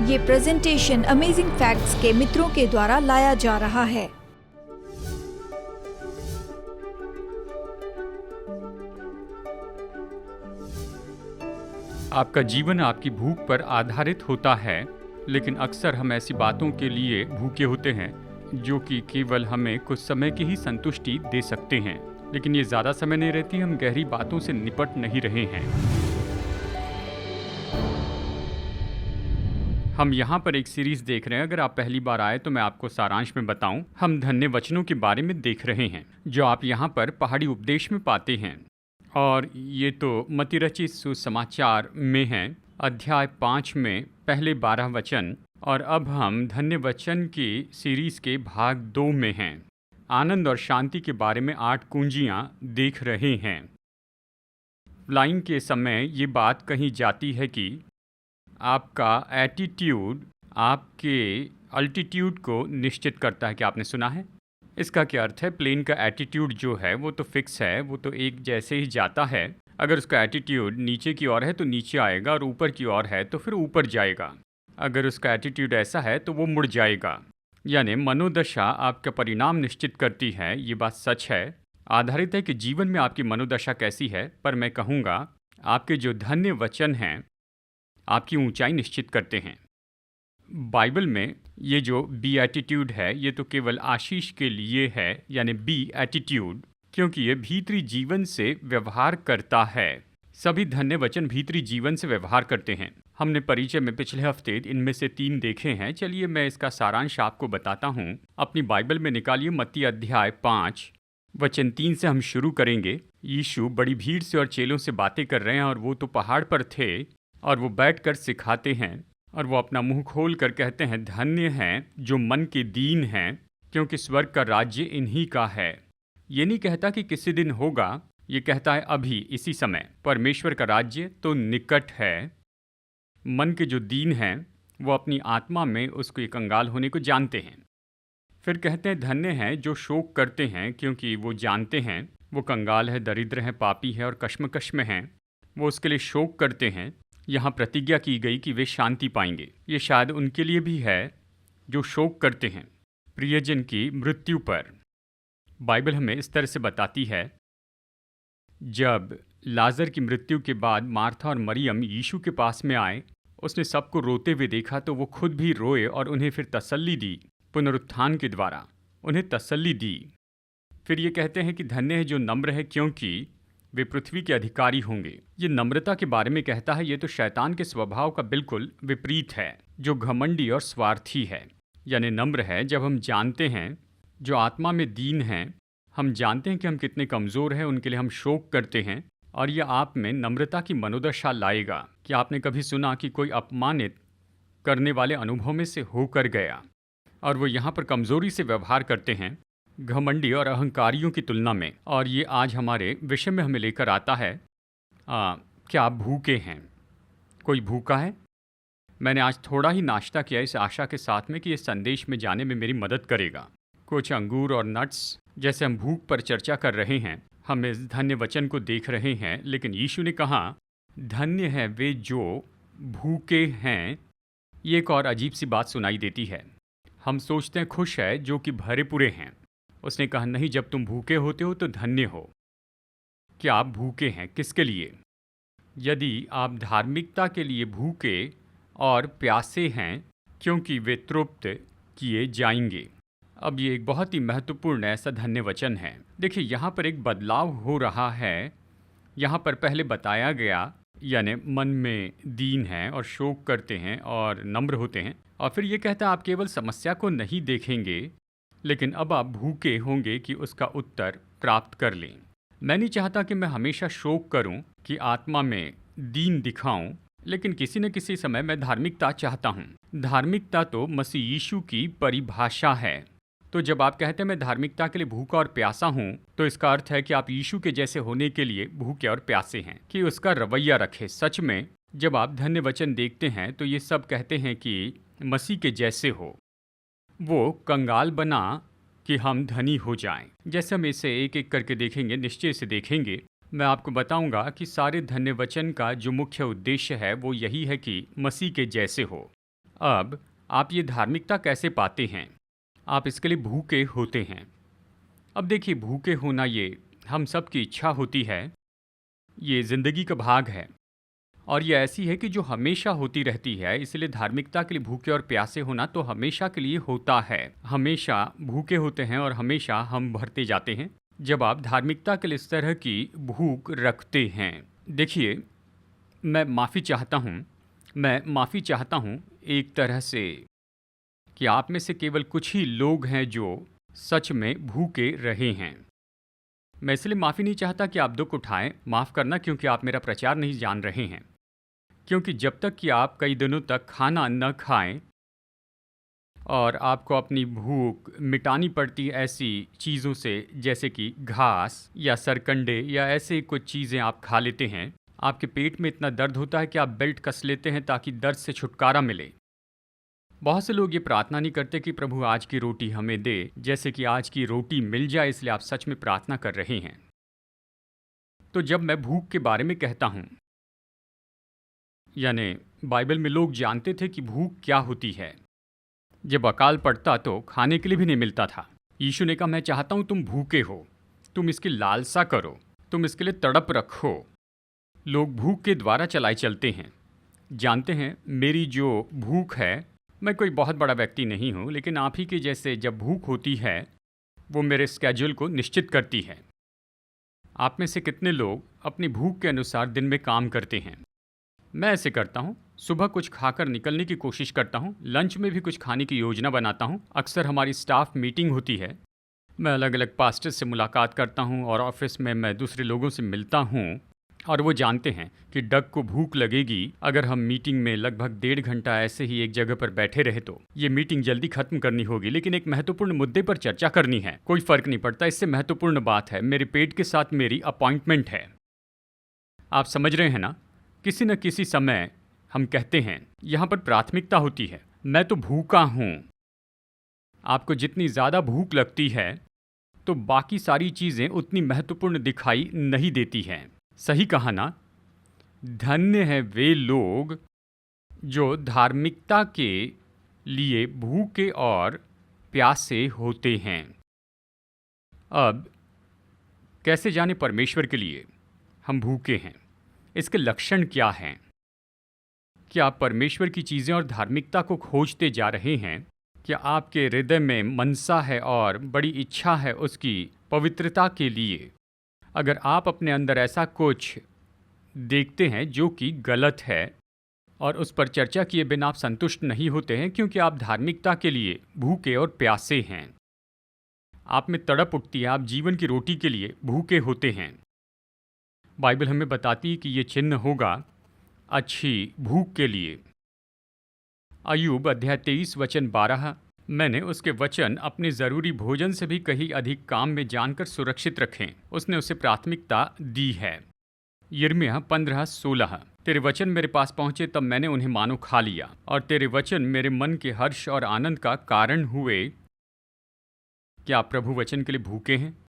ये presentation amazing facts के मित्रों के द्वारा लाया जा रहा है। आपका जीवन आपकी भूख पर आधारित होता है, लेकिन अक्सर हम ऐसी बातों के लिए भूखे होते हैं जो कि केवल हमें कुछ समय की ही संतुष्टि दे सकते हैं, लेकिन ये ज़्यादा समय नहीं रहती। हम गहरी बातों से निपट नहीं रहे हैं। हम यहाँ पर एक सीरीज देख रहे हैं। अगर आप पहली बार आए तो मैं आपको सारांश में बताऊं, हम धन्य वचनों के बारे में देख रहे हैं जो आप यहाँ पर पहाड़ी उपदेश में पाते हैं। और ये तो मत्ती रचित सुसमाचार में है, अध्याय 5 में पहले 12 वचन। और अब हम धन्य वचन की सीरीज के भाग 2 में हैं। आनंद और शांति के बारे में 8 कुंजियाँ देख रहे हैं। फ्लाइंग के समय ये बात कही जाती है कि आपका एटीट्यूड आपके अल्टीट्यूड को निश्चित करता है। कि आपने सुना है? इसका क्या अर्थ है? प्लेन का एटीट्यूड जो है वो तो फिक्स है, वो तो एक जैसे ही जाता है। अगर उसका एटीट्यूड नीचे की ओर है तो नीचे आएगा, और ऊपर की ओर है तो फिर ऊपर जाएगा। अगर उसका एटीट्यूड ऐसा है तो वो मुड़ जाएगा। यानी मनोदशा आपका परिणाम निश्चित करती है। ये बात सच है। आधारित है कि जीवन में आपकी मनोदशा कैसी है, पर मैं कहूँगा आपके जो धन्य वचन हैं आपकी ऊंचाई निश्चित करते हैं। बाइबल में ये जो बी एटीट्यूड है ये तो केवल आशीष के लिए है, यानी बी एटीट्यूड, क्योंकि ये भीतरी जीवन से व्यवहार करता है। सभी धन्य वचन भीतरी जीवन से व्यवहार करते हैं। हमने परिचय में पिछले हफ्ते इनमें से 3 देखे हैं। चलिए मैं इसका सारांश आपको बताता हूँ। अपनी बाइबल में निकालिए मत्ती अध्याय 5 वचन 3 से हम शुरू करेंगे। यीशु बड़ी भीड़ से और चेलों से बातें कर रहे हैं, और वो तो पहाड़ पर थे और वो बैठकर सिखाते हैं। और वो अपना मुंह खोल कर कहते हैं, धन्य हैं जो मन के दीन हैं, क्योंकि स्वर्ग का राज्य इन्हीं का है। ये नहीं कहता कि किसी दिन होगा, ये कहता है अभी इसी समय परमेश्वर का राज्य तो निकट है। मन के जो दीन हैं वो अपनी आत्मा में उसको कंगाल होने को जानते हैं। फिर कहते हैं धन्य हैं जो शोक करते हैं, क्योंकि वो जानते हैं वो कंगाल है, दरिद्र है, पापी है और कश्मकश में हैं। वो उसके लिए शोक करते हैं। यहाँ प्रतिज्ञा की गई कि वे शांति पाएंगे। ये शायद उनके लिए भी है जो शोक करते हैं प्रियजन की मृत्यु पर। बाइबल हमें इस तरह से बताती है, जब लाजर की मृत्यु के बाद मार्था और मरियम यीशु के पास में आए, उसने सबको रोते हुए देखा तो वो खुद भी रोए और उन्हें फिर तसल्ली दी। पुनरुत्थान के द्वारा उन्हें तसल्ली दी। फिर ये कहते हैं कि धन्य है जो नम्र है, क्योंकि वे पृथ्वी के अधिकारी होंगे। ये नम्रता के बारे में कहता है। ये तो शैतान के स्वभाव का बिल्कुल विपरीत है, जो घमंडी और स्वार्थी है। यानी नम्र है जब हम जानते हैं, जो आत्मा में दीन हैं, हम जानते हैं कि हम कितने कमज़ोर हैं, उनके लिए हम शोक करते हैं। और ये आप में नम्रता की मनोदशा लाएगा। कि आपने कभी सुना कि कोई अपमानित करने वाले अनुभव में से होकर गया और वो यहाँ पर कमज़ोरी से व्यवहार करते हैं, घमंडी और अहंकारियों की तुलना में। और ये आज हमारे विषय में हमें लेकर आता है, क्या आप भूखे हैं? कोई भूखा है? मैंने आज थोड़ा ही नाश्ता किया इस आशा के साथ में कि इस संदेश में जाने में मेरी मदद करेगा। कुछ अंगूर और नट्स, जैसे हम भूख पर चर्चा कर रहे हैं, हम इस धन्य वचन को देख रहे हैं। लेकिन यीशु ने कहा धन्य है वे जो भूखे हैं। ये एक और अजीब सी बात सुनाई देती है। हम सोचते हैं खुश है जो कि भरे पूरे हैं। उसने कहा नहीं, जब तुम भूखे होते हो तो धन्य हो। क्या आप भूखे हैं? किसके लिए? यदि आप धार्मिकता के लिए भूखे और प्यासे हैं, क्योंकि वे तृप्त किए जाएंगे। अब ये एक बहुत ही महत्वपूर्ण ऐसा धन्य वचन है। देखिए यहाँ पर एक बदलाव हो रहा है। यहाँ पर पहले बताया गया, यानी मन में दीन हैं और शोक करते हैं और नम्र होते हैं। और फिर ये कहता है आप केवल समस्या को नहीं देखेंगे, लेकिन अब आप भूखे होंगे कि उसका उत्तर प्राप्त कर लें। मैं नहीं चाहता कि मैं हमेशा शोक करूं, कि आत्मा में दीन दिखाऊं, लेकिन किसी न किसी समय मैं धार्मिकता चाहता हूं। धार्मिकता तो मसीह यीशु की परिभाषा है। तो जब आप कहते हैं मैं धार्मिकता के लिए भूखा और प्यासा हूं, तो इसका अर्थ है कि आप यीशु के जैसे होने के लिए भूखे और प्यासे हैं, कि उसका रवैया रखें। सच में जब आप धन्य वचन देखते हैं तो ये सब कहते हैं कि मसीह के जैसे हो। वो कंगाल बना कि हम धनी हो जाएं। जैसे हम इसे एक एक करके देखेंगे, निश्चय से देखेंगे। मैं आपको बताऊंगा कि सारे धन्य वचन का जो मुख्य उद्देश्य है वो यही है कि मसीह के जैसे हो। अब आप ये धार्मिकता कैसे पाते हैं? आप इसके लिए भूखे होते हैं। अब देखिए, भूखे होना ये हम सब की इच्छा होती है, ये ज़िंदगी का भाग है और ये ऐसी है कि जो हमेशा होती रहती है। इसलिए धार्मिकता के लिए भूखे और प्यासे होना तो हमेशा के लिए होता है। हमेशा भूखे होते हैं और हमेशा हम भरते जाते हैं जब आप धार्मिकता के लिए इस तरह की भूख रखते हैं। देखिए, मैं माफ़ी चाहता हूँ एक तरह से कि आप में से केवल कुछ ही लोग हैं जो सच में भूखे रहे हैं। मैं इसलिए माफ़ी नहीं चाहता कि आप दुख उठाएं, माफ़ करना, क्योंकि आप मेरा प्रचार नहीं जान रहे हैं। क्योंकि जब तक कि आप कई दिनों तक खाना न खाएं और आपको अपनी भूख मिटानी पड़ती ऐसी चीज़ों से, जैसे कि घास या सरकंडे या ऐसे कुछ चीज़ें आप खा लेते हैं, आपके पेट में इतना दर्द होता है कि आप बेल्ट कस लेते हैं ताकि दर्द से छुटकारा मिले। बहुत से लोग ये प्रार्थना नहीं करते कि प्रभु आज की रोटी हमें दे, जैसे कि आज की रोटी मिल जाए, इसलिए आप सच में प्रार्थना कर रहे हैं। तो जब मैं भूख के बारे में कहता हूँ, यानी बाइबल में लोग जानते थे कि भूख क्या होती है। जब अकाल पड़ता तो खाने के लिए भी नहीं मिलता था। यीशु ने कहा, मैं चाहता हूँ तुम भूखे हो, तुम इसकी लालसा करो, तुम इसके लिए तड़प रखो। लोग भूख के द्वारा चलाए चलते हैं। जानते हैं, मेरी जो भूख है, मैं कोई बहुत बड़ा व्यक्ति नहीं हूँ, लेकिन आप ही के जैसे जब भूख होती है वो मेरे स्केड्यूल को निश्चित करती है। आप में से कितने लोग अपनी भूख के अनुसार दिन में काम करते हैं? मैं ऐसे करता हूँ, सुबह कुछ खाकर निकलने की कोशिश करता हूँ, लंच में भी कुछ खाने की योजना बनाता हूँ। अक्सर हमारी स्टाफ मीटिंग होती है, मैं अलग अलग पास्टर से मुलाकात करता हूँ और ऑफिस में मैं दूसरे लोगों से मिलता हूँ और वो जानते हैं कि डग को भूख लगेगी। अगर हम मीटिंग में लगभग 1.5 घंटा ऐसे ही एक जगह पर बैठे रहे तो ये मीटिंग जल्दी खत्म करनी होगी, लेकिन एक महत्वपूर्ण मुद्दे पर चर्चा करनी है। कोई फर्क नहीं पड़ता, इससे महत्वपूर्ण बात है मेरे पेट के साथ मेरी अपॉइंटमेंट है। आप समझ रहे हैं ना? किसी न किसी समय हम कहते हैं यहाँ पर प्राथमिकता होती है, मैं तो भूखा हूँ। आपको जितनी ज़्यादा भूख लगती है तो बाकी सारी चीज़ें उतनी महत्वपूर्ण दिखाई नहीं देती हैं। सही कहा ना? धन्य है वे लोग जो धार्मिकता के लिए भूखे और प्यासे होते हैं। अब कैसे जाने परमेश्वर के लिए हम भूखे हैं? इसके लक्षण क्या हैं? क्या आप परमेश्वर की चीज़ें और धार्मिकता को खोजते जा रहे हैं? क्या आपके हृदय में मनसा है और बड़ी इच्छा है उसकी पवित्रता के लिए? अगर आप अपने अंदर ऐसा कुछ देखते हैं जो कि गलत है और उस पर चर्चा किए बिना आप संतुष्ट नहीं होते हैं, क्योंकि आप धार्मिकता के लिए भूखे और प्यासे हैं, आप में तड़प उठती है, आप जीवन की रोटी के लिए भूखे होते हैं। बाइबल हमें बताती है कि ये चिन्ह होगा अच्छी भूख के लिए। अय्यूब अध्याय 23 वचन 12। मैंने उसके वचन अपने ज़रूरी भोजन से भी कहीं अधिक काम में जानकर सुरक्षित रखें, उसने उसे प्राथमिकता दी है। यिर्मयाह 15:16। तेरे वचन मेरे पास पहुँचे तब मैंने उन्हें मानो खा लिया, और तेरे वचन मेरे मन के हर्ष और आनंद का कारण हुए। क्या आप प्रभु वचन के लिए भूखे हैं?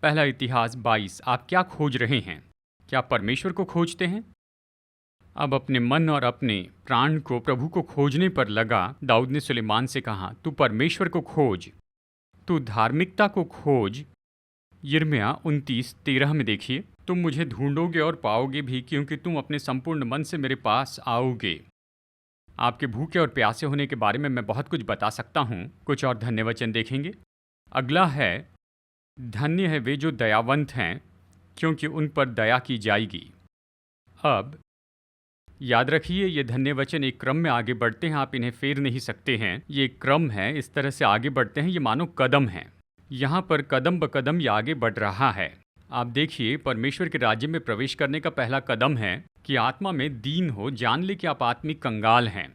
पहला इतिहास 22। आप क्या खोज रहे हैं? क्या आप परमेश्वर को खोजते हैं? अब अपने मन और अपने प्राण को प्रभु को खोजने पर लगा। दाऊद ने सुलेमान से कहा, तू परमेश्वर को खोज, तू धार्मिकता को खोज। यिर्मयाह 29:13 में देखिए, तुम मुझे ढूंढोगे और पाओगे भी, क्योंकि तुम अपने संपूर्ण मन से मेरे पास आओगे। आपके भूखे और प्यासे होने के बारे में मैं बहुत कुछ बता सकता हूँ। कुछ और धन्य वचन देखेंगे। अगला है, धन्य है वे जो दयावंत हैं, क्योंकि उन पर दया की जाएगी। अब याद रखिए, ये धन्य वचन एक क्रम में आगे बढ़ते हैं, आप इन्हें फेर नहीं सकते हैं। ये एक क्रम है, इस तरह से आगे बढ़ते हैं, ये मानो कदम है। यहाँ पर कदम ब कदम ये आगे बढ़ रहा है। आप देखिए, परमेश्वर के राज्य में प्रवेश करने का पहला कदम है कि आत्मा में दीन हो, जान ले कि आप आत्मिक कंगाल हैं।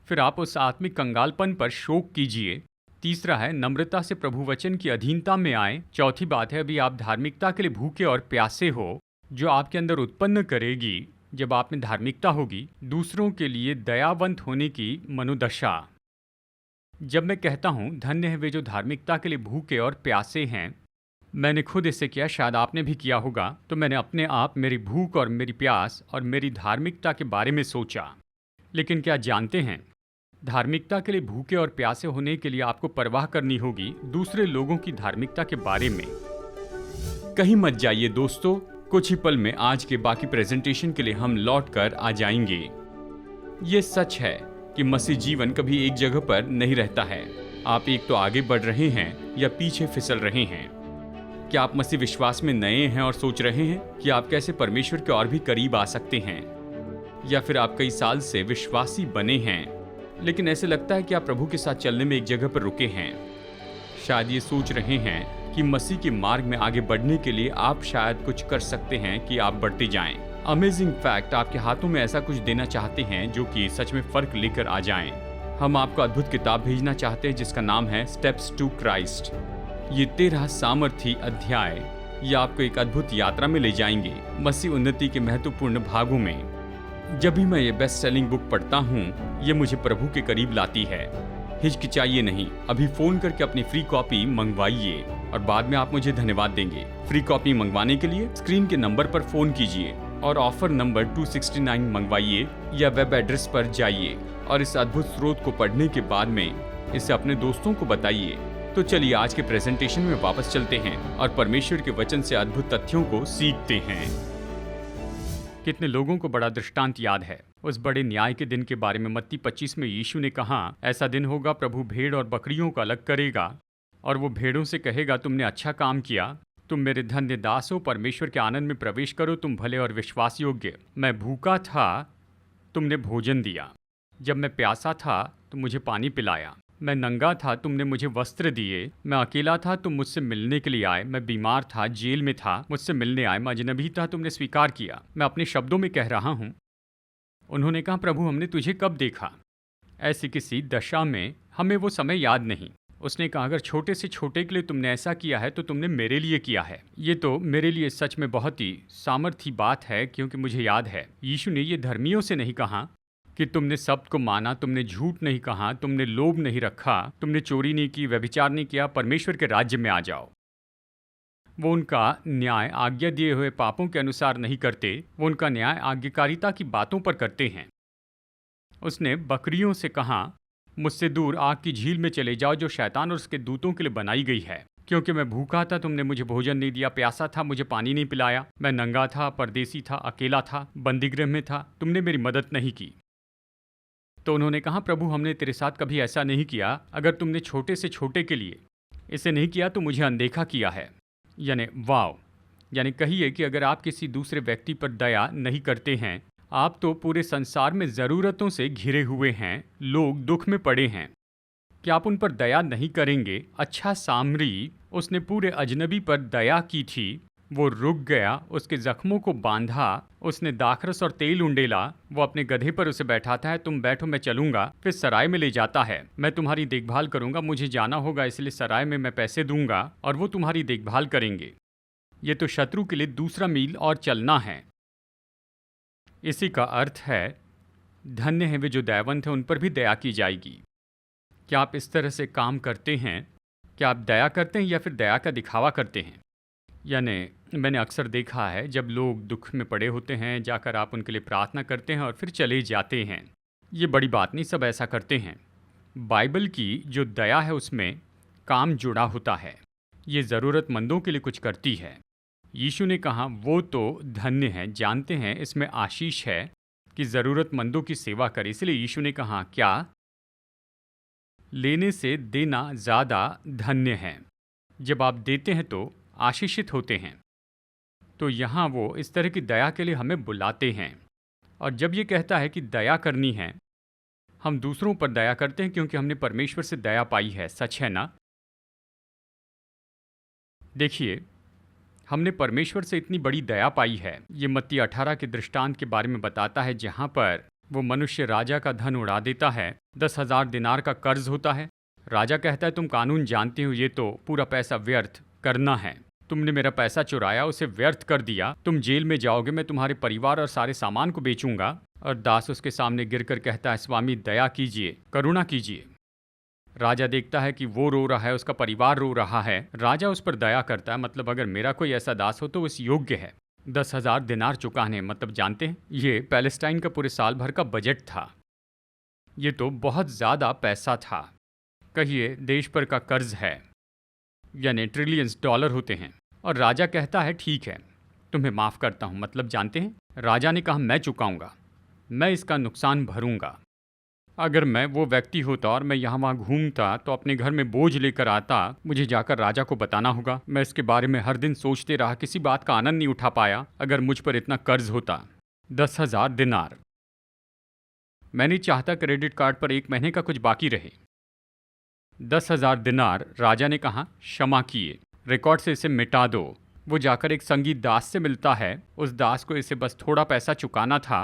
फिर आप उस आत्मिक कंगालपन पर शोक कीजिए। तीसरा है, नम्रता से प्रभु वचन की अधीनता में आए। चौथी बात है, अभी आप धार्मिकता के लिए भूखे और प्यासे हो, जो आपके अंदर उत्पन्न करेगी, जब आप में धार्मिकता होगी, दूसरों के लिए दयावंत होने की मनोदशा। जब मैं कहता हूँ धन्य है वे जो धार्मिकता के लिए भूखे और प्यासे हैं, मैंने खुद इसे किया, शायद आपने भी किया होगा। तो मैंने अपने आप मेरी भूख और मेरी प्यास और मेरी धार्मिकता के बारे में सोचा। लेकिन क्या जानते हैं, धार्मिकता के लिए भूखे और प्यासे होने के लिए आपको परवाह करनी होगी दूसरे लोगों की धार्मिकता के बारे में। कहीं मत जाइए दोस्तों, कुछ ही पल में आज के बाकी प्रेजेंटेशन के लिए हम लौट कर आ जाएंगे। ये सच है कि मसीह जीवन कभी एक जगह पर नहीं रहता है। आप एक तो आगे बढ़ रहे हैं या पीछे फिसल रहे हैं। क्या आप मसीह विश्वास में नए हैं और सोच रहे हैं कि आप कैसे परमेश्वर के और भी करीब आ सकते हैं, या फिर आप कई साल से विश्वासी बने हैं लेकिन ऐसे लगता है कि आप प्रभु के साथ चलने में एक जगह पर रुके हैं। शायद ये सोच रहे हैं कि मसीह के मार्ग में आगे बढ़ने के लिए आप शायद कुछ कर सकते हैं कि आप बढ़ते जाएं। अमेजिंग फैक्ट आपके हाथों में ऐसा कुछ देना चाहते हैं जो कि सच में फर्क लेकर आ जाएं। हम आपको अद्भुत किताब भेजना चाहते हैं जिसका नाम है स्टेप्स टू क्राइस्ट। ये 13 सामर्थी अध्याय ये आपको एक अद्भुत यात्रा में ले जाएंगे मसीह उन्नति के महत्वपूर्ण भागों में। जब भी मैं ये बेस्ट सेलिंग बुक पढ़ता हूँ ये मुझे प्रभु के करीब लाती है। हिचकिचाइए नहीं, अभी फोन करके अपनी फ्री कॉपी मंगवाइए और बाद में आप मुझे धन्यवाद देंगे। फ्री कॉपी मंगवाने के लिए स्क्रीन के नंबर पर फोन कीजिए और ऑफर नंबर 269 मंगवाइए या वेब एड्रेस पर जाइए और इस अद्भुत स्रोत को पढ़ने के बाद में इसे अपने दोस्तों को बताइए। तो चलिए आज के प्रेजेंटेशन में वापस चलते हैं और परमेश्वर के वचन से अद्भुत तथ्यों को सीखते हैं। कितने लोगों को बड़ा दृष्टांत याद है उस बड़े न्याय के दिन के बारे में। मत्ती 25 में यीशु ने कहा, ऐसा दिन होगा प्रभु भेड़ और बकरियों को अलग करेगा और वो भेड़ों से कहेगा, तुमने अच्छा काम किया, तुम मेरे धन्य दास हो, परमेश्वर के आनंद में प्रवेश करो, तुम भले और विश्वास योग्य। मैं भूखा था, तुमने भोजन दिया, जब मैं प्यासा था तो मुझे पानी पिलाया, मैं नंगा था, तुमने मुझे वस्त्र दिए, मैं अकेला था, तुम मुझसे मिलने के लिए आए, मैं बीमार था, जेल में था, मुझसे मिलने आए, मैं अजनबी था, तुमने स्वीकार किया। मैं अपने शब्दों में कह रहा हूँ। उन्होंने कहा, प्रभु हमने तुझे कब देखा? ऐसी किसी दशा में हमें वो समय याद नहीं। उसने कहा, अगर छोटे से छोटे के लिए तुमने ऐसा किया है तो तुमने मेरे लिए किया है। ये तो मेरे लिए सच में बहुत ही सामर्थी बात है, क्योंकि मुझे याद है यीशु ने ये धर्मियों से नहीं कहा कि तुमने शब्द को माना, तुमने झूठ नहीं कहा, तुमने लोभ नहीं रखा, तुमने चोरी नहीं की, व्यभिचार नहीं किया, परमेश्वर के राज्य में आ जाओ। वो उनका न्याय आज्ञा दिए हुए पापों के अनुसार नहीं करते, वो उनका न्याय आज्ञाकारिता की बातों पर करते हैं। उसने बकरियों से कहा, मुझसे दूर आग की झील में चले जाओ जो शैतान और उसके दूतों के लिए बनाई गई है, क्योंकि मैं भूखा था, तुमने मुझे भोजन नहीं दिया, प्यासा था, मुझे पानी नहीं पिलाया, मैं नंगा था, परदेसी था, अकेला था, बंदीगृह में था, तुमने मेरी मदद नहीं की। तो उन्होंने कहा, प्रभु हमने तेरे साथ कभी ऐसा नहीं किया। अगर तुमने छोटे से छोटे के लिए इसे नहीं किया तो मुझे अनदेखा किया है। यानी वाव, यानी कहिए कि अगर आप किसी दूसरे व्यक्ति पर दया नहीं करते हैं, आप तो पूरे संसार में ज़रूरतों से घिरे हुए हैं, लोग दुख में पड़े हैं, क्या आप उन पर दया नहीं करेंगे? अच्छा सामरी, उसने पूरे अजनबी पर दया की थी, वो रुक गया, उसके जख्मों को बांधा, उसने दाखरस और तेल उंडेला, वो अपने गधे पर उसे बैठाता है, तुम बैठो मैं चलूंगा, फिर सराय में ले जाता है, मैं तुम्हारी देखभाल करूंगा, मुझे जाना होगा इसलिए सराय में मैं पैसे दूंगा और वो तुम्हारी देखभाल करेंगे। ये तो शत्रु के लिए दूसरा मील और चलना है। इसी का अर्थ है धन्य है वे जो दयावंत हैं, उन पर भी दया की जाएगी। क्या आप इस तरह से काम करते हैं? क्या आप दया करते हैं या फिर दया का दिखावा करते हैं? यानी मैंने अक्सर देखा है जब लोग दुख में पड़े होते हैं, जाकर आप उनके लिए प्रार्थना करते हैं और फिर चले जाते हैं। ये बड़ी बात नहीं, सब ऐसा करते हैं। बाइबल की जो दया है उसमें काम जुड़ा होता है, ये ज़रूरतमंदों के लिए कुछ करती है। यीशु ने कहा वो तो धन्य है, जानते हैं इसमें आशीष है कि ज़रूरतमंदों की सेवा करे। इसलिए यीशु ने कहा क्या लेने से देना ज़्यादा धन्य है। जब आप देते हैं तो आशीषित होते हैं। तो यहाँ वो इस तरह की दया के लिए हमें बुलाते हैं। और जब ये कहता है कि दया करनी है, हम दूसरों पर दया करते हैं क्योंकि हमने परमेश्वर से दया पाई है। सच है ना? देखिए, हमने परमेश्वर से इतनी बड़ी दया पाई है। ये मत्ती 18 के दृष्टांत के बारे में बताता है, जहाँ पर वो मनुष्य राजा का धन उड़ा देता है। 10,000 दिनार का कर्ज होता है। राजा कहता है तुम कानून जानते हो, ये तो पूरा पैसा व्यर्थ करना है, तुमने मेरा पैसा चुराया, उसे व्यर्थ कर दिया, तुम जेल में जाओगे, मैं तुम्हारे परिवार और सारे सामान को बेचूंगा। और दास उसके सामने गिरकर कहता है स्वामी दया कीजिए, करुणा कीजिए। राजा देखता है कि वो रो रहा है, उसका परिवार रो रहा है, राजा उस पर दया करता है। मतलब अगर मेरा कोई ऐसा दास हो तो इस योग्य है 10,000 दिनार चुकाने। मतलब जानते हैं, ये पैलेस्टाइन का पूरे साल भर का बजट था। ये तो बहुत ज़्यादा पैसा था। कहिए देश पर का कर्ज है, यानी ट्रिलियंस डॉलर होते हैं। और राजा कहता है ठीक है, तुम्हें माफ़ करता हूँ। मतलब जानते हैं, राजा ने कहा मैं चुकाऊंगा, मैं इसका नुकसान भरूंगा। अगर मैं वो व्यक्ति होता और मैं यहाँ वहाँ घूमता तो अपने घर में बोझ लेकर आता, मुझे जाकर राजा को बताना होगा। मैं इसके बारे में हर दिन सोचते रहा, किसी बात का आनंद नहीं उठा पाया। अगर मुझ पर इतना कर्ज होता, 10,000 दिनार। मैं नहीं चाहता क्रेडिट कार्ड पर 1 महीने का कुछ बाकी रहे। 10,000 दिनार। राजा ने कहा क्षमा किए, रिकॉर्ड से इसे मिटा दो। वो जाकर एक संगीत दास से मिलता है। उस दास को इसे बस थोड़ा पैसा चुकाना था।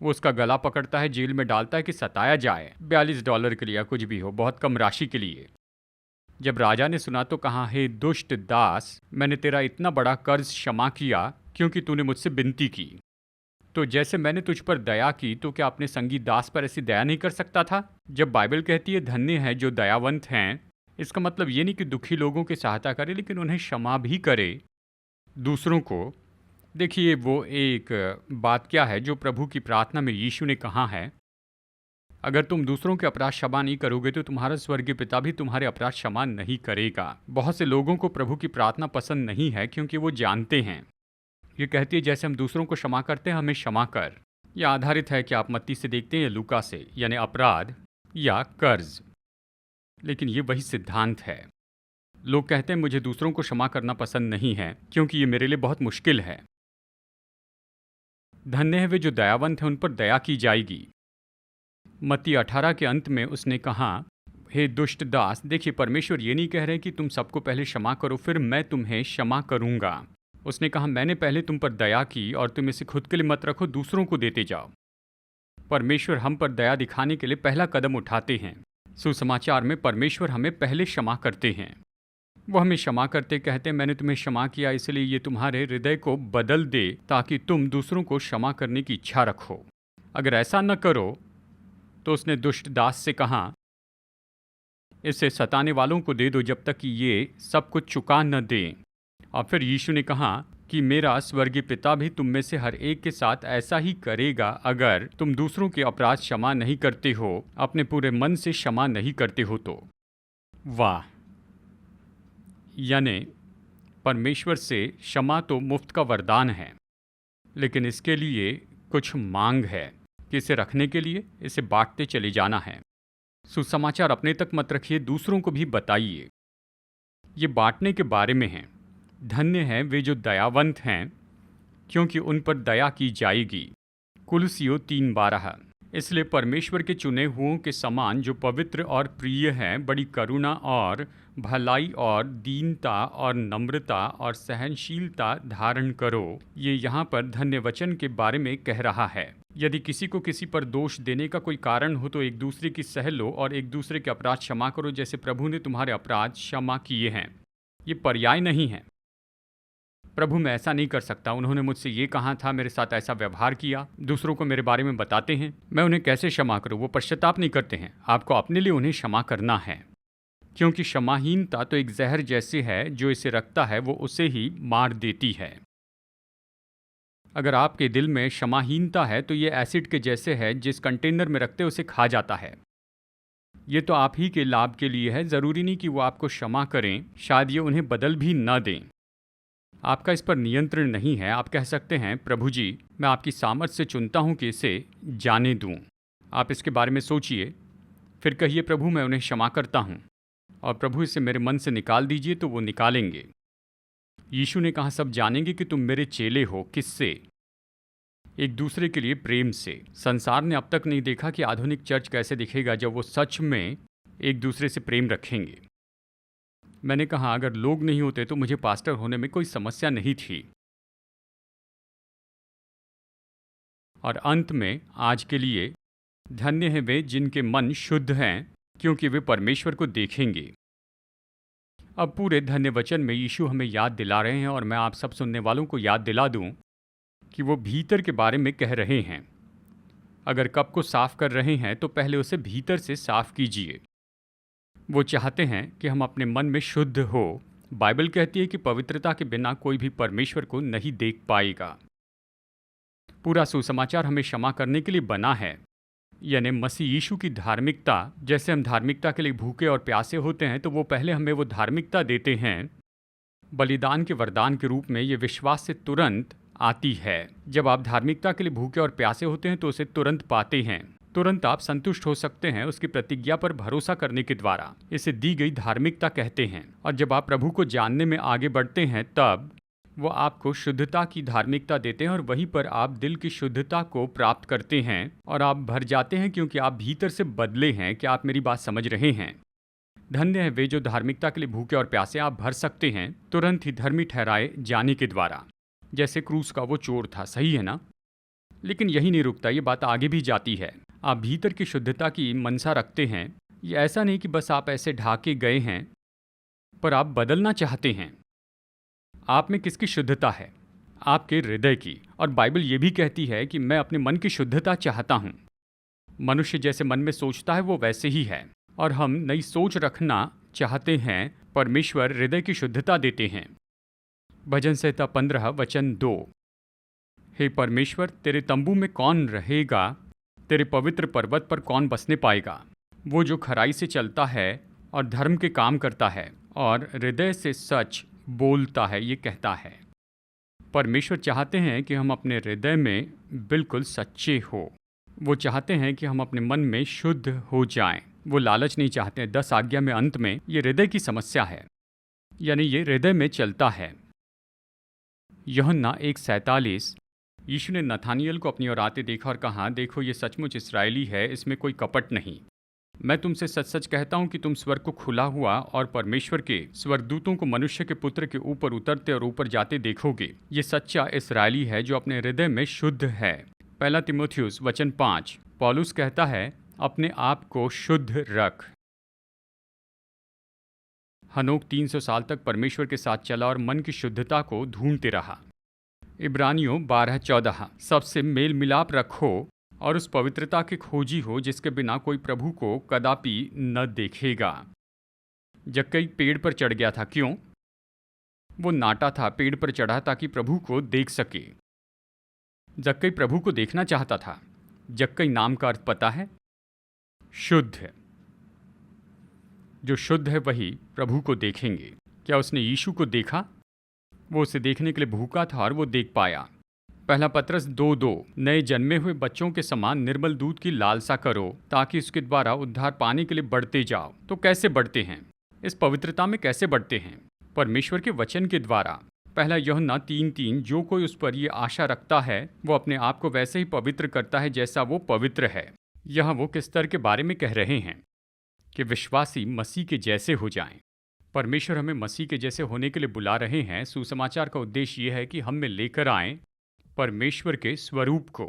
वो उसका गला पकड़ता है, जेल में डालता है कि सताया जाए, $42 के लिए या कुछ भी हो, बहुत कम राशि के लिए। जब राजा ने सुना तो कहा, हे दुष्ट दास, मैंने तेरा इतना बड़ा कर्ज क्षमा किया क्योंकि तूने मुझसे विनती की। तो जैसे मैंने तुझ पर दया की, तो क्या अपने संगीत दास पर ऐसी दया नहीं कर सकता था? जब बाइबल कहती है धन्य है जो दयावंत हैं, इसका मतलब ये नहीं कि दुखी लोगों की सहायता करे, लेकिन उन्हें क्षमा भी करे दूसरों को। देखिए वो एक बात क्या है जो प्रभु की प्रार्थना में यीशु ने कहा है, अगर तुम दूसरों के अपराध क्षमा नहीं करोगे तो तुम्हारा स्वर्गीय पिता भी तुम्हारे अपराध क्षमा नहीं करेगा। बहुत से लोगों को प्रभु की प्रार्थना पसंद नहीं है क्योंकि वो जानते हैं, ये कहती है जैसे हम दूसरों को क्षमा करते हैं हमें क्षमा कर। यह आधारित है कि आप मत्ती से देखते हैं या लूका से, यानी अपराध या कर्ज। लेकिन ये वही सिद्धांत है। लोग कहते हैं मुझे दूसरों को क्षमा करना पसंद नहीं है क्योंकि ये मेरे लिए बहुत मुश्किल है। धन्य है वे जो दयावंत हैं, उन पर दया की जाएगी। मत्ती 18 के अंत में उसने कहा, हे दुष्ट दास। देखिए परमेश्वर ये नहीं कह रहे कि तुम सबको पहले क्षमा करो फिर मैं तुम्हें क्षमा करूंगा। उसने कहा मैंने पहले तुम पर दया की और तुम इसे खुद के लिए मत रखो, दूसरों को देते जाओ। परमेश्वर हम पर दया दिखाने के लिए पहला कदम उठाते हैं। सुसमाचार में परमेश्वर हमें पहले क्षमा करते हैं। वो हमें क्षमा करते कहते हैं मैंने तुम्हें क्षमा किया, इसलिए ये तुम्हारे हृदय को बदल दे ताकि तुम दूसरों को क्षमा करने की इच्छा रखो। अगर ऐसा न करो तो उसने दुष्ट दास से कहा, इसे सताने वालों को दे दो जब तक कि ये सब कुछ चुका न दें। और फिर यीशु ने कहा कि मेरा स्वर्गीय पिता भी तुम में से हर एक के साथ ऐसा ही करेगा अगर तुम दूसरों के अपराध क्षमा नहीं करते हो, अपने पूरे मन से क्षमा नहीं करते हो तो। वाह! यानी परमेश्वर से क्षमा तो मुफ्त का वरदान है, लेकिन इसके लिए कुछ मांग है कि इसे रखने के लिए इसे बांटते चले जाना है। सुसमाचार अपने तक मत रखिए, दूसरों को भी बताइए। ये बांटने के बारे में है। धन्य हैं वे जो दयावंत हैं क्योंकि उन पर दया की जाएगी। कुलुस्सियों 3:12। इसलिए परमेश्वर के चुने हुओं के समान जो पवित्र और प्रिय हैं, बड़ी करुणा और भलाई और दीनता और नम्रता और सहनशीलता धारण करो। ये यहाँ पर धन्य वचन के बारे में कह रहा है। यदि किसी को किसी पर दोष देने का कोई कारण हो तो एक दूसरे की सह लो और एक दूसरे के अपराध क्षमा करो जैसे प्रभु ने तुम्हारे अपराध क्षमा किए हैं। ये पर्याय नहीं है। प्रभु मैं ऐसा नहीं कर सकता, उन्होंने मुझसे ये कहा था, मेरे साथ ऐसा व्यवहार किया। दूसरों को मेरे बारे में बताते हैं, मैं उन्हें कैसे क्षमा करूं? वो पश्चाताप नहीं करते हैं। आपको अपने लिए उन्हें क्षमा करना है, क्योंकि क्षमाहीनता तो एक जहर जैसे है, जो इसे रखता है वो उसे ही मार देती है। अगर आपके दिल में क्षमाहीनता है तो ये एसिड के जैसे है, जिस कंटेनर में रखते उसे खा जाता है। ये तो आप ही के लाभ के लिए है, ज़रूरी नहीं कि वो आपको क्षमा करें, शायद ये उन्हें बदल भी न दें। आपका इस पर नियंत्रण नहीं है। आप कह सकते हैं प्रभु जी मैं आपकी सामर्थ से चुनता हूँ कि इसे जाने दूँ। आप इसके बारे में सोचिए, फिर कहिए प्रभु मैं उन्हें क्षमा करता हूँ और प्रभु इसे मेरे मन से निकाल दीजिए, तो वो निकालेंगे। यीशु ने कहा सब जानेंगे कि तुम मेरे चेले हो। किससे? एक दूसरे के लिए प्रेम से। संसार ने अब तक नहीं देखा कि आधुनिक चर्च कैसे दिखेगा जब वो सच में एक दूसरे से प्रेम रखेंगे। मैंने कहा अगर लोग नहीं होते तो मुझे पास्टर होने में कोई समस्या नहीं थी। और अंत में आज के लिए धन्य हैं वे जिनके मन शुद्ध हैं, क्योंकि वे परमेश्वर को देखेंगे। अब पूरे धन्य वचन में यीशु हमें याद दिला रहे हैं, और मैं आप सब सुनने वालों को याद दिला दूं कि वो भीतर के बारे में कह रहे हैं। अगर कप को साफ कर रहे हैं तो पहले उसे भीतर से साफ कीजिए। वो चाहते हैं कि हम अपने मन में शुद्ध हो। बाइबल कहती है कि पवित्रता के बिना कोई भी परमेश्वर को नहीं देख पाएगा। पूरा सुसमाचार हमें क्षमा करने के लिए बना है। यानी मसीह यीशु की धार्मिकता, जैसे हम धार्मिकता के लिए भूखे और प्यासे होते हैं तो वो पहले हमें वो धार्मिकता देते हैं, बलिदान के वरदान के रूप में। ये विश्वास से तुरंत आती है। जब आप धार्मिकता के लिए भूखे और प्यासे होते हैं तो उसे तुरंत पाते हैं, तुरंत आप संतुष्ट हो सकते हैं उसकी प्रतिज्ञा पर भरोसा करने के द्वारा। इसे दी गई धार्मिकता कहते हैं। और जब आप प्रभु को जानने में आगे बढ़ते हैं तब वो आपको शुद्धता की धार्मिकता देते हैं और वहीं पर आप दिल की शुद्धता को प्राप्त करते हैं और आप भर जाते हैं क्योंकि आप भीतर से बदले हैं। क्या आप मेरी बात समझ रहे हैं? धन्य है वे जो धार्मिकता के लिए भूखे और प्यासे। आप भर सकते हैं तुरंत ही धर्मी ठहराए जाने के द्वारा। जैसे क्रूस का वो चोर था, सही है ना? लेकिन यही नहीं रुकता, ये बात आगे भी जाती है। आप भीतर की शुद्धता की मनसा रखते हैं। ये ऐसा नहीं कि बस आप ऐसे ढाके गए हैं, पर आप बदलना चाहते हैं। आप में किसकी शुद्धता है? आपके हृदय की। और बाइबल ये भी कहती है कि मैं अपने मन की शुद्धता चाहता हूँ। मनुष्य जैसे मन में सोचता है वो वैसे ही है, और हम नई सोच रखना चाहते हैं। परमेश्वर हृदय की शुद्धता देते हैं। भजन संहिता 15 वचन 2। हे परमेश्वर, तेरे तंबू में कौन रहेगा? तेरे पवित्र पर्वत पर कौन बसने पाएगा? वो जो खराई से चलता है और धर्म के काम करता है और हृदय से सच बोलता है, ये कहता है। परमेश्वर चाहते हैं कि हम अपने हृदय में बिल्कुल सच्चे हो। वो चाहते हैं कि हम अपने मन में शुद्ध हो जाएं। वो लालच नहीं चाहते हैं। 10 आज्ञा में अंत में ये हृदय की समस्या है, यानी ये हृदय में चलता है। यूहन्ना 1:47। यीशु ने नथानियल को अपनी ओर आते देखा और कहा, देखो ये सचमुच इस्राएली है, इसमें कोई कपट नहीं। मैं तुमसे सच सच कहता हूँ कि तुम स्वर्ग को खुला हुआ और परमेश्वर के स्वर्गदूतों को मनुष्य के पुत्र के ऊपर उतरते और ऊपर जाते देखोगे। ये सच्चा इस्राएली है जो अपने हृदय में शुद्ध है। 1 तीमुथियुस वचन 5। पौलुस कहता है, अपने आप को शुद्ध रख। हनोक 300 साल तक परमेश्वर के साथ चला और मन की शुद्धता को ढूंढते रहा। इब्रानियों 12:14। सबसे मेल मिलाप रखो और उस पवित्रता के खोजी हो जिसके बिना कोई प्रभु को कदापि न देखेगा। जक्कई पेड़ पर चढ़ गया था। क्यों? वो नाटा था, पेड़ पर चढ़ा ताकि प्रभु को देख सके। जक्कई प्रभु को देखना चाहता था। जक्कई नाम का अर्थ पता है? शुद्ध। जो शुद्ध है वही प्रभु को देखेंगे। क्या उसने यीशु को देखा? वो उसे देखने के लिए भूखा था और वो देख पाया। 1 पत्रस 2:2। नए जन्मे हुए बच्चों के समान निर्मल दूध की लालसा करो ताकि उसके द्वारा उद्धार पाने के लिए बढ़ते जाओ। तो कैसे बढ़ते हैं? इस पवित्रता में कैसे बढ़ते हैं? परमेश्वर के वचन के द्वारा। 1 यूहन्ना 3:3। जो कोई उस पर ये आशा रखता है वो अपने आप को वैसे ही पवित्र करता है जैसा वो पवित्र है। यहाँ वो किस तरह के बारे में कह रहे हैं कि विश्वासी मसीह के जैसे हो जाएं। परमेश्वर हमें मसीह के जैसे होने के लिए बुला रहे हैं। सुसमाचार का उद्देश्य ये है कि हम में लेकर आएं परमेश्वर के स्वरूप को।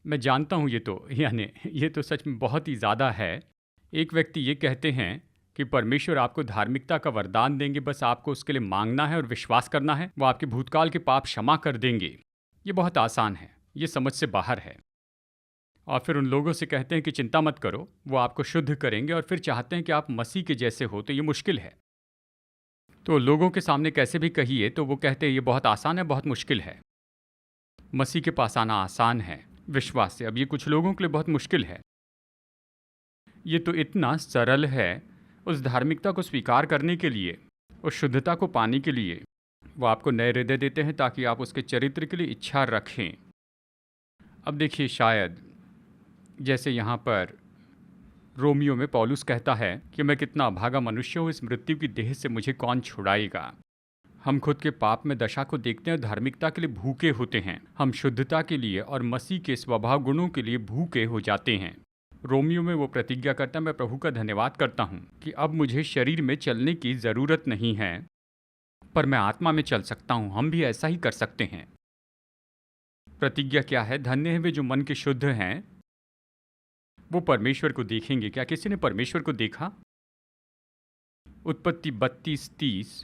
मैं जानता हूँ ये तो सच में बहुत ही ज़्यादा है। एक व्यक्ति ये कहते हैं कि परमेश्वर आपको धार्मिकता का वरदान देंगे, बस आपको उसके लिए मांगना है और विश्वास करना है। वो आपके भूतकाल के पाप क्षमा कर देंगे। ये बहुत आसान है, ये समझ से बाहर है। और फिर उन लोगों से कहते हैं कि चिंता मत करो, वो आपको शुद्ध करेंगे, और फिर चाहते हैं कि आप मसीह के जैसे हो। तो ये मुश्किल है। तो लोगों के सामने कैसे भी कहिए तो वो कहते हैं ये बहुत आसान है, बहुत मुश्किल है। मसीह के पास आना आसान है विश्वास से। अब ये कुछ लोगों के लिए बहुत मुश्किल है। ये तो इतना सरल है। उस धार्मिकता को स्वीकार करने के लिए, उस शुद्धता को पाने के लिए वो आपको नए हृदय देते हैं ताकि आप उसके चरित्र के लिए इच्छा रखें। अब देखिए, शायद जैसे यहाँ पर रोमियो में पौलुस कहता है कि मैं कितना अभागा मनुष्य हूँ, इस मृत्यु की देह से मुझे कौन छुड़ाएगा। हम खुद के पाप में दशा को देखते हैं और धार्मिकता के लिए भूखे होते हैं। हम शुद्धता के लिए और मसीह के स्वभाव गुणों के लिए भूखे हो जाते हैं। रोमियो में वो प्रतिज्ञा करता है, मैं प्रभु का धन्यवाद करता हूँ कि अब मुझे शरीर में चलने की ज़रूरत नहीं है, पर मैं आत्मा में चल सकता हूँ। हम भी ऐसा ही कर सकते हैं। प्रतिज्ञा क्या है? धन्य है वे जो मन के शुद्ध हैं, वो परमेश्वर को देखेंगे। क्या किसी ने परमेश्वर को देखा? उत्पत्ति 32:30।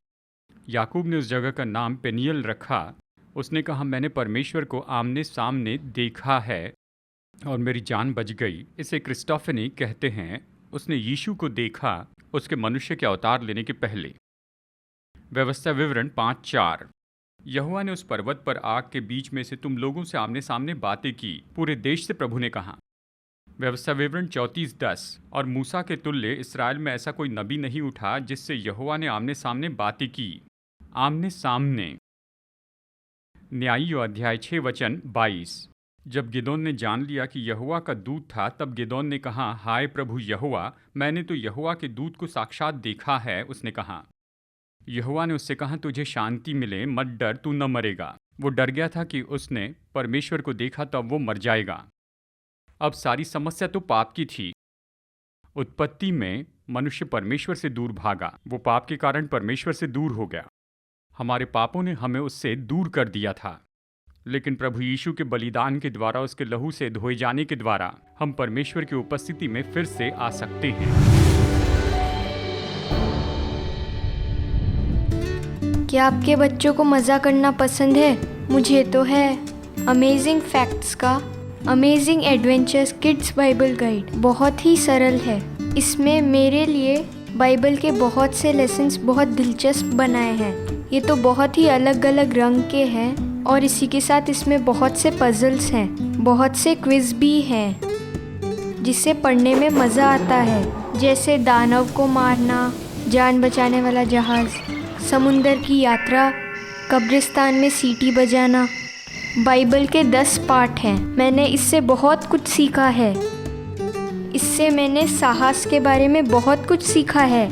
याकूब ने उस जगह का नाम पेनियल रखा। उसने कहा, मैंने परमेश्वर को आमने सामने देखा है और मेरी जान बच गई। इसे क्रिस्टोफनी कहते हैं। उसने यीशु को देखा उसके मनुष्य के अवतार लेने के पहले। व्यवस्था विवरण 5:4। यहोवा ने उस पर्वत पर आग के बीच में से तुम लोगों से आमने सामने बातें की। पूरे देश से प्रभु ने कहा। व्यवस्था विवरण 34:10। और मूसा के तुल्य इसराइल में ऐसा कोई नबी नहीं उठा जिससे यहोवा ने आमने सामने बातें की। आमने सामने। न्यायियों अध्याय 6 वचन 22। जब गिदोन ने जान लिया कि यहोवा का दूत था, तब गिदोन ने कहा, हाय प्रभु यहोवा, मैंने तो यहोवा के दूत को साक्षात देखा है। उसने कहा, यहोवा ने उससे कहा, तुझे शांति मिले, मत डर, तू न मरेगा। वो डर गया था कि उसने परमेश्वर को देखा तब वो मर जाएगा। अब सारी समस्या तो पाप की थी। उत्पत्ति में मनुष्य परमेश्वर से दूर भागा। वो पाप के कारण परमेश्वर से दूर हो गया। हमारे पापों ने हमें उससे दूर कर दिया था। लेकिन प्रभु यीशु के बलिदान के द्वारा, उसके लहू से धोए जाने के द्वारा हम परमेश्वर की उपस्थिति में फिर से आ सकते हैं। क्या आपके बच्चों को मज़ा करना पसंद है? मुझे तो है। अमेजिंग फैक्ट्स का amazing adventures kids Bible guide बहुत ही सरल है। इसमें मेरे लिए बाइबल के बहुत से लेसन्स बहुत दिलचस्प बनाए हैं। ये तो बहुत ही अलग अलग रंग के हैं और इसी के साथ इसमें बहुत से पजल्स हैं, बहुत से क्विज भी हैं जिससे पढ़ने में मज़ा आता है, जैसे दानव को मारना, जान बचाने वाला जहाज़, समुंदर की यात्रा, कब्रिस्तान में सीटी बजाना। बाइबल के 10 पार्ट हैं। मैंने इससे बहुत कुछ सीखा है। इससे मैंने साहस के बारे में बहुत कुछ सीखा है।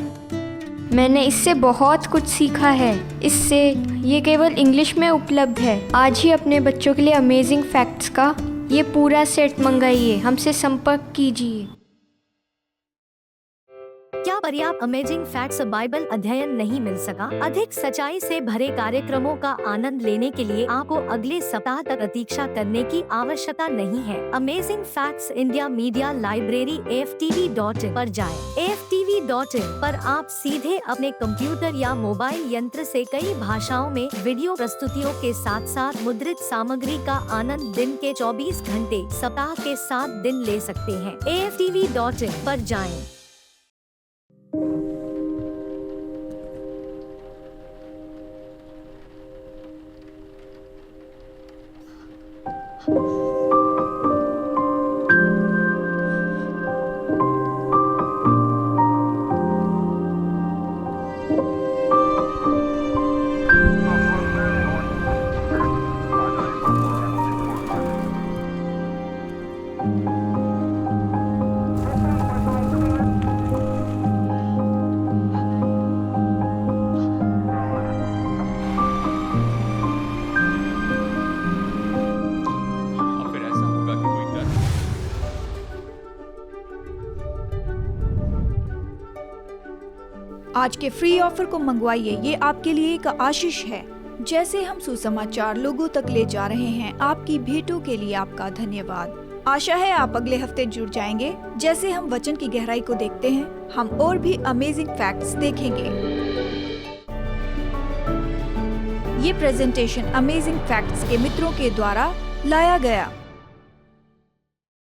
मैंने इससे बहुत कुछ सीखा है। इससे ये केवल इंग्लिश में उपलब्ध है। आज ही अपने बच्चों के लिए अमेजिंग फैक्ट्स का ये पूरा सेट मंगाइए। हमसे संपर्क कीजिए। क्या पर्याप्त अमेजिंग फैक्ट्स बाइबल अध्ययन नहीं मिल सका? अधिक सच्चाई से भरे कार्यक्रमों का आनंद लेने के लिए आपको अगले सप्ताह तक प्रतीक्षा करने की आवश्यकता नहीं है। Amazing facts India media library AFTV.in पर जाएं। AFTV.in पर आप सीधे अपने कंप्यूटर या मोबाइल यंत्र से कई भाषाओं में वीडियो प्रस्तुतियों के साथ साथ मुद्रित सामग्री का आनंद दिन के 24 घंटे सप्ताह के 7 दिन ले सकते हैं। AFTV.in पर जाएं। आज के फ्री ऑफर को मंगवाइए, ये आपके लिए एक आशीष है। जैसे हम सुसमाचार लोगों तक ले जा रहे हैं, आपकी भेंटों के लिए आपका धन्यवाद। आशा है आप अगले हफ्ते जुड़ जाएंगे। जैसे हम वचन की गहराई को देखते हैं, हम और भी अमेजिंग फैक्ट्स देखेंगे। ये प्रेजेंटेशन अमेजिंग फैक्ट्स के मित्रों के द्वारा लाया गया।